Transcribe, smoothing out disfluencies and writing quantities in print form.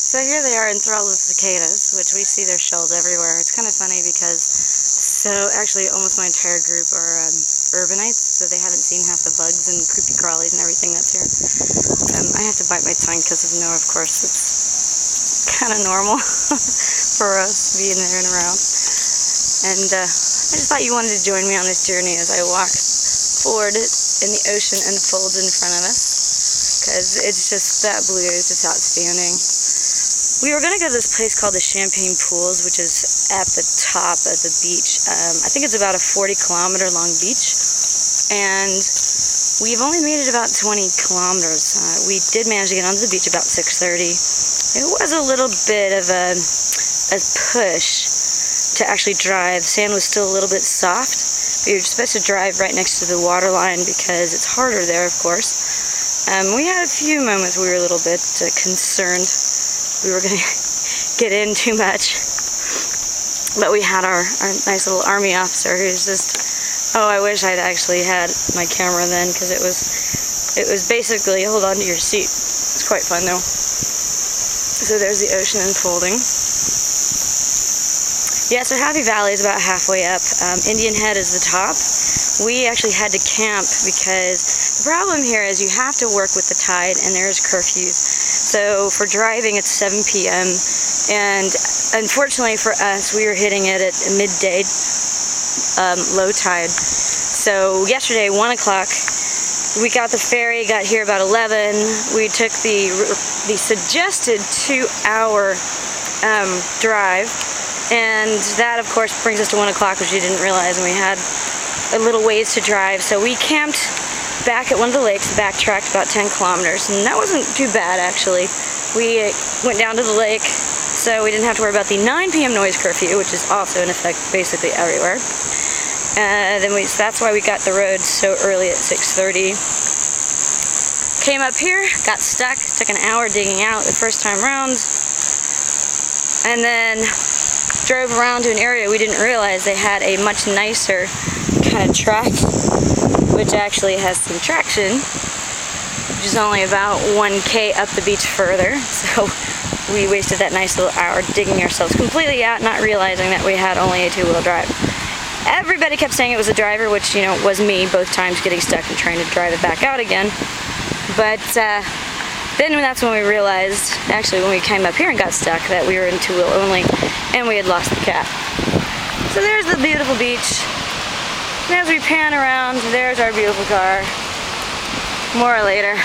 So here they are enthralled with cicadas, which we see their shells everywhere. It's kind of funny because, actually almost my entire group are urbanites, so they haven't seen half the bugs and creepy crawlies and everything that's here. I have to bite my tongue because of Noah, of course. It's kind of normal for us being there and around. And I just thought you wanted to join me on this journey as I walk forward and the ocean unfolds in front of us, because it's just, that blue is just outstanding. We were going to go to this place called the Champagne Pools, which is at the top of the beach. I think it's about a 40-kilometer long beach, and we've only made it about 20 kilometers. We did manage to get onto the beach about 6:30. It was a little bit of a push to actually drive. Sand was still a little bit soft, but you're supposed to drive right next to the water line because it's harder there, of course. We had a few moments we were a little bit concerned we were going to get in too much, but we had our nice little army officer who's just, oh, I wish I'd actually had my camera then, because it was basically hold on to your seat. It's quite fun though. So there's the ocean unfolding. Yeah, so Happy Valley is about halfway up. Indian Head is the top. We actually had to camp because the problem here is you have to work with the tide, and there's curfews. So for driving, it's 7 p.m. and unfortunately for us, we were hitting it at midday, low tide. So yesterday, 1 o'clock, we got the ferry, got here about 11. We took the suggested 2-hour drive, and that, of course, brings us to 1 o'clock, which we didn't realize, and we had a little ways to drive. So we camped back at one of the lakes, backtracked about 10 kilometers, and that wasn't too bad, actually. We went down to the lake, so we didn't have to worry about the 9 p.m. noise curfew, which is also in effect basically everywhere. That's why we got the road so early at 6:30. Came up here, got stuck, took an hour digging out the first time round, and then drove around to an area we didn't realize they had a much nicer kind of track, which actually has some traction, which is only about 1K up the beach further. So we wasted that nice little hour digging ourselves completely out, not realizing that we had only a 2-wheel drive. Everybody kept saying it was the driver, which, you know, was me both times, getting stuck and trying to drive it back out again. But then that's when we realized, actually when we came up here and got stuck, that we were in 2-wheel only and we had lost the cat. So there's the beautiful beach. And as we pan around, there's our beautiful car. More later.